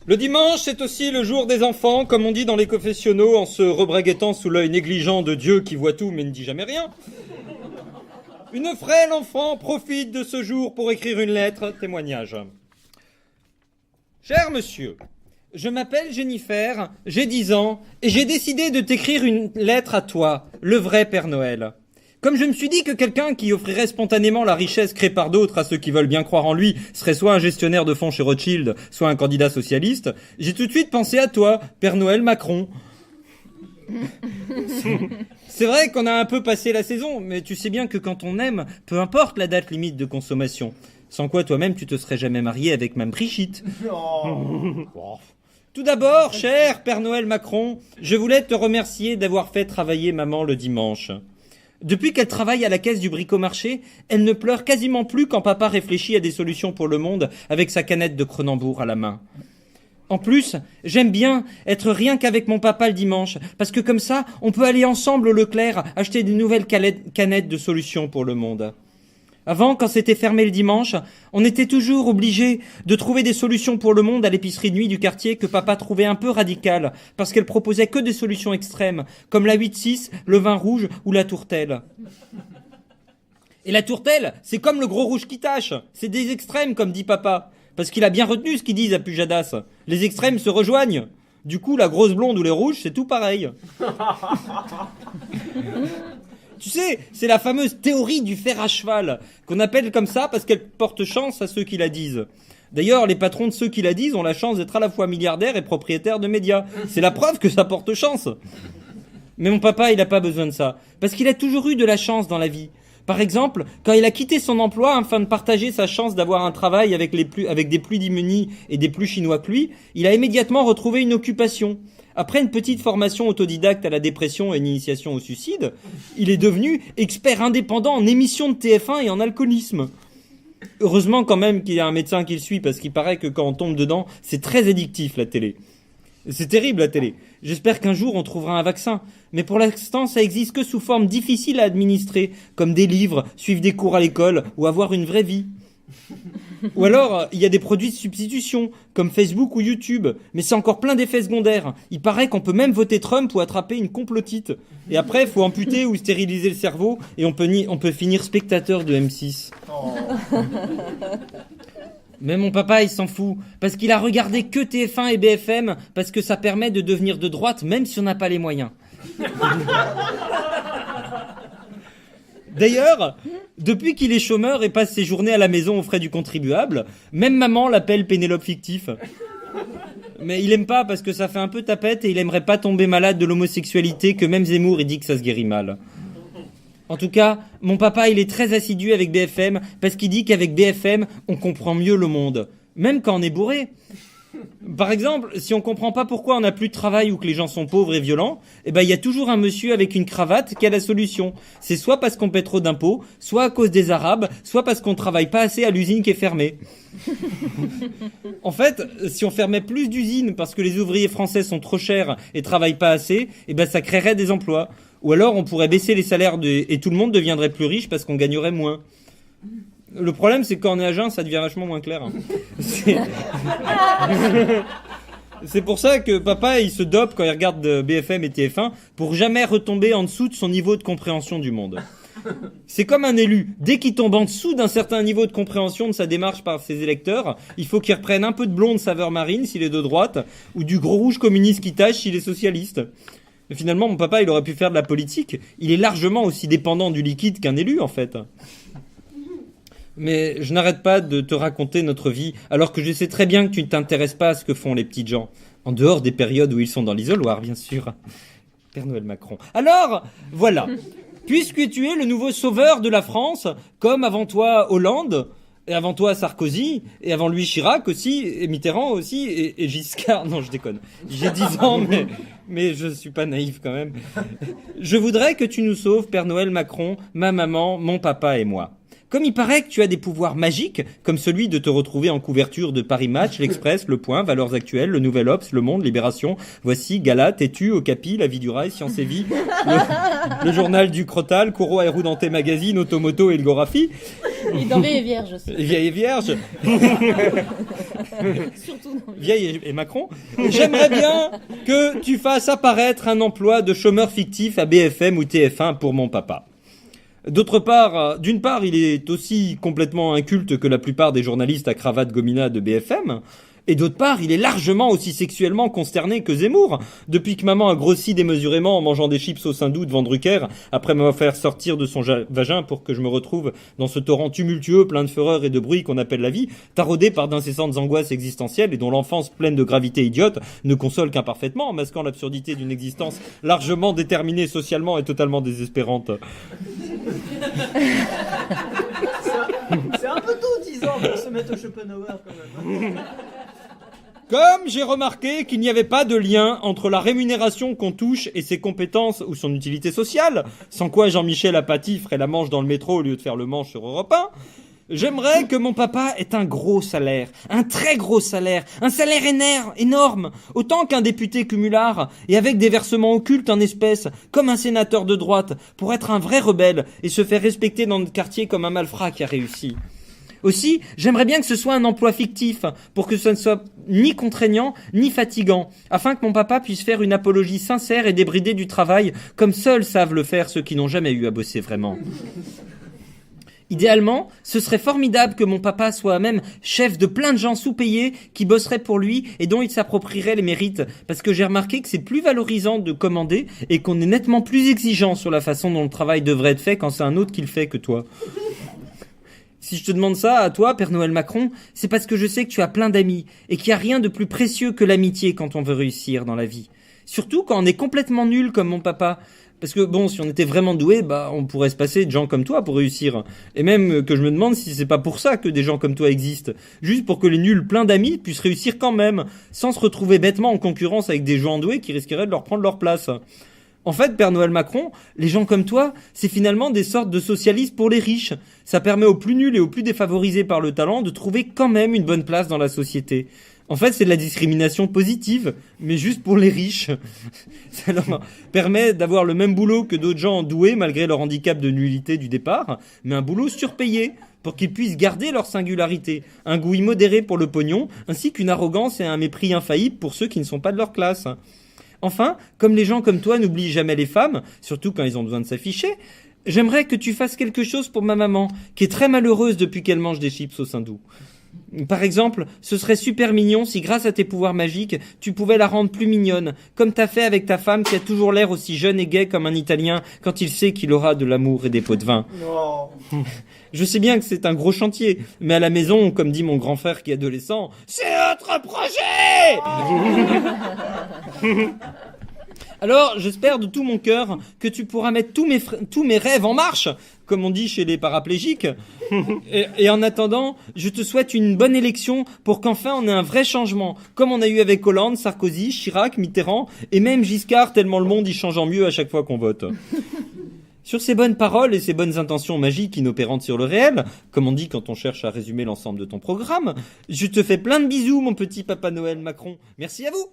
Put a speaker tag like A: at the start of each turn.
A: Le dimanche, c'est aussi le jour des enfants, comme on dit dans les confessionnaux, en se rebraguettant sous l'œil négligent de Dieu qui voit tout mais ne dit jamais rien. Une frêle enfant profite de ce jour pour écrire une lettre, témoignage. Cher monsieur, je m'appelle Jennifer, j'ai 10 ans, et j'ai décidé de t'écrire une lettre à toi, le vrai Père Noël. Comme je me suis dit que quelqu'un qui offrirait spontanément la richesse créée par d'autres à ceux qui veulent bien croire en lui serait soit un gestionnaire de fonds chez Rothschild, soit un candidat socialiste, j'ai tout de suite pensé à toi, Père Noël Macron. C'est vrai qu'on a un peu passé la saison, mais tu sais bien que quand on aime, peu importe la date limite de consommation. Sans quoi toi-même tu te serais jamais marié avec Mme Brigitte. Tout d'abord, cher Père Noël Macron, je voulais te remercier d'avoir fait travailler maman le dimanche. Depuis qu'elle travaille à la caisse du bricomarché, elle ne pleure quasiment plus quand papa réfléchit à des solutions pour le monde avec sa canette de Cronenbourg à la main. En plus, j'aime bien être rien qu'avec mon papa le dimanche, parce que comme ça, on peut aller ensemble au Leclerc acheter des nouvelles canettes de solutions pour le monde. Avant, quand c'était fermé le dimanche, on était toujours obligé de trouver des solutions pour le monde à l'épicerie de nuit du quartier que papa trouvait un peu radicale, parce qu'elle proposait que des solutions extrêmes, comme la 8-6, le vin rouge ou la tourtelle. Et la tourtelle, c'est comme le gros rouge qui tâche, c'est des extrêmes comme dit papa, parce qu'il a bien retenu ce qu'ils disent à Pujadas. Les extrêmes se rejoignent. Du coup, la grosse blonde ou les rouges, c'est tout pareil. Tu sais, c'est la fameuse théorie du fer à cheval, qu'on appelle comme ça parce qu'elle porte chance à ceux qui la disent. D'ailleurs, les patrons de ceux qui la disent ont la chance d'être à la fois milliardaires et propriétaires de médias. C'est la preuve que ça porte chance. Mais mon papa, il n'a pas besoin de ça, parce qu'il a toujours eu de la chance dans la vie. Par exemple, quand il a quitté son emploi afin de partager sa chance d'avoir un travail avec des plus démunis et des plus chinois que lui, il a immédiatement retrouvé une occupation. Après une petite formation autodidacte à la dépression et une initiation au suicide, il est devenu expert indépendant en émissions de TF1 et en alcoolisme. Heureusement quand même qu'il y a un médecin qui le suit, parce qu'il paraît que quand on tombe dedans, c'est très addictif la télé. C'est terrible la télé. J'espère qu'un jour on trouvera un vaccin. Mais pour l'instant, ça existe que sous forme difficile à administrer, comme des livres, suivre des cours à l'école ou avoir une vraie vie. Ou alors, il y a des produits de substitution, comme Facebook ou YouTube, mais c'est encore plein d'effets secondaires. Il paraît qu'on peut même voter Trump ou attraper une complotite. Et après, il faut amputer ou stériliser le cerveau, et on peut finir spectateur de M6. Mais mon papa, il s'en fout, parce qu'il a regardé que TF1 et BFM, parce que ça permet de devenir de droite, même si on n'a pas les moyens. D'ailleurs, depuis qu'il est chômeur et passe ses journées à la maison aux frais du contribuable, même maman l'appelle Pénélope fictif. Mais il aime pas parce que ça fait un peu tapette et il aimerait pas tomber malade de l'homosexualité, que même Zemmour il dit que ça se guérit mal. En tout cas, mon papa il est très assidu avec BFM parce qu'il dit qu'avec BFM on comprend mieux le monde, même quand on est bourré. Par exemple, si on comprend pas pourquoi on n'a plus de travail ou que les gens sont pauvres et violents, eh ben il y a toujours un monsieur avec une cravate qui a la solution. C'est soit parce qu'on paie trop d'impôts, soit à cause des Arabes, soit parce qu'on travaille pas assez à l'usine qui est fermée. En fait, si on fermait plus d'usines parce que les ouvriers français sont trop chers et travaillent pas assez, eh ben ça créerait des emplois. Ou alors on pourrait baisser les salaires et tout le monde deviendrait plus riche parce qu'on gagnerait moins. Le problème, c'est que quand on est à jeun, ça devient vachement moins clair. C'est pour ça que papa, il se dope quand il regarde BFM et TF1 pour jamais retomber en dessous de son niveau de compréhension du monde. C'est comme un élu. Dès qu'il tombe en dessous d'un certain niveau de compréhension de sa démarche par ses électeurs, il faut qu'il reprenne un peu de blonde saveur marine s'il est de droite, ou du gros rouge communiste qui tâche s'il est socialiste. Mais finalement, mon papa, il aurait pu faire de la politique. Il est largement aussi dépendant du liquide qu'un élu, en fait. Mais je n'arrête pas de te raconter notre vie, alors que je sais très bien que tu ne t'intéresses pas à ce que font les petites gens. En dehors des périodes où ils sont dans l'isoloir, bien sûr. Père Noël Macron. Alors, voilà. Puisque tu es le nouveau sauveur de la France, comme avant toi Hollande, et avant toi Sarkozy, et avant lui Chirac aussi, et Mitterrand aussi, et Giscard. Non, je déconne. J'ai 10 ans, mais je suis pas naïf quand même. Je voudrais que tu nous sauves, Père Noël Macron, ma maman, mon papa et moi. Comme il paraît que tu as des pouvoirs magiques, comme celui de te retrouver en couverture de Paris Match, l'Express, Le Point, Valeurs Actuelles, Le Nouvel Obs, Le Monde, Libération, Voici, Gala, Tétu, Okapi, La Vie du Rail, Science et Vie, le Journal du Crotal, Coro Aéroudanté Magazine, Automoto et Elgographie.
B: Et dans Vieille et Vierge aussi.
A: Vieille et Vierge.
B: Surtout dans
A: Vieille et Macron. J'aimerais bien que tu fasses apparaître un emploi de chômeur fictif à BFM ou TF1 pour mon papa. D'une part, il est aussi complètement inculte que la plupart des journalistes à cravate gomina de BFM. Et d'autre part, il est largement aussi sexuellement consterné que Zemmour. Depuis que maman a grossi démesurément en mangeant des chips au Saint-Doux devant Drucker, après m'avoir fait sortir de son vagin pour que je me retrouve dans ce torrent tumultueux, plein de fureur et de bruit qu'on appelle la vie, taraudé par d'incessantes angoisses existentielles et dont l'enfance pleine de gravité idiote ne console qu'imparfaitement, en masquant l'absurdité d'une existence largement déterminée socialement et totalement désespérante.
C: C'est un peu tôt, 10 ans, pour se mettre au Schopenhauer, quand même.
A: Comme j'ai remarqué qu'il n'y avait pas de lien entre la rémunération qu'on touche et ses compétences ou son utilité sociale, sans quoi Jean-Michel Apathy ferait la manche dans le métro au lieu de faire le manche sur Europe 1, j'aimerais que mon papa ait un gros salaire, un très gros salaire, un salaire énorme, autant qu'un député cumulard, et avec des versements occultes en espèces, comme un sénateur de droite, pour être un vrai rebelle et se faire respecter dans notre quartier comme un malfrat qui a réussi. Aussi, j'aimerais bien que ce soit un emploi fictif, pour que ce ne soit ni contraignant, ni fatigant, afin que mon papa puisse faire une apologie sincère et débridée du travail, comme seuls savent le faire ceux qui n'ont jamais eu à bosser vraiment. Idéalement, ce serait formidable que mon papa soit même chef de plein de gens sous-payés qui bosseraient pour lui et dont il s'approprierait les mérites, parce que j'ai remarqué que c'est plus valorisant de commander et qu'on est nettement plus exigeant sur la façon dont le travail devrait être fait quand c'est un autre qui le fait que toi. Si je te demande ça à toi, Père Noël Macron, c'est parce que je sais que tu as plein d'amis et qu'il n'y a rien de plus précieux que l'amitié quand on veut réussir dans la vie. Surtout quand on est complètement nul comme mon papa. Parce que bon, si on était vraiment doué, on pourrait se passer de gens comme toi pour réussir. Et même que je me demande si c'est pas pour ça que des gens comme toi existent. Juste pour que les nuls pleins d'amis puissent réussir quand même, sans se retrouver bêtement en concurrence avec des gens doués qui risqueraient de leur prendre leur place. En fait, Père Noël Macron, les gens comme toi, c'est finalement des sortes de socialistes pour les riches. Ça permet aux plus nuls et aux plus défavorisés par le talent de trouver quand même une bonne place dans la société. En fait, c'est de la discrimination positive, mais juste pour les riches. Ça leur permet d'avoir le même boulot que d'autres gens doués malgré leur handicap de nullité du départ, mais un boulot surpayé pour qu'ils puissent garder leur singularité, un goût immodéré pour le pognon, ainsi qu'une arrogance et un mépris infaillible pour ceux qui ne sont pas de leur classe. Enfin, comme les gens comme toi n'oublient jamais les femmes, surtout quand ils ont besoin de s'afficher, j'aimerais que tu fasses quelque chose pour ma maman, qui est très malheureuse depuis qu'elle mange des chips au Saint-Doux. Par exemple, ce serait super mignon si grâce à tes pouvoirs magiques, tu pouvais la rendre plus mignonne, comme t'as fait avec ta femme qui a toujours l'air aussi jeune et gaie comme un Italien quand il sait qu'il aura de l'amour et des pots de vin.
C: Non.
A: Je sais bien que c'est un gros chantier, mais à la maison, comme dit mon grand frère qui est adolescent, c'est notre projet! Alors, j'espère de tout mon cœur que tu pourras mettre tous mes rêves en marche, comme on dit chez les paraplégiques. Et en attendant, je te souhaite une bonne élection pour qu'enfin on ait un vrai changement, comme on a eu avec Hollande, Sarkozy, Chirac, Mitterrand, et même Giscard, tellement le monde y change en mieux à chaque fois qu'on vote. Sur ces bonnes paroles et ces bonnes intentions magiques inopérantes sur le réel, comme on dit quand on cherche à résumer l'ensemble de ton programme, je te fais plein de bisous, mon petit Papa Noël Macron. Merci à vous!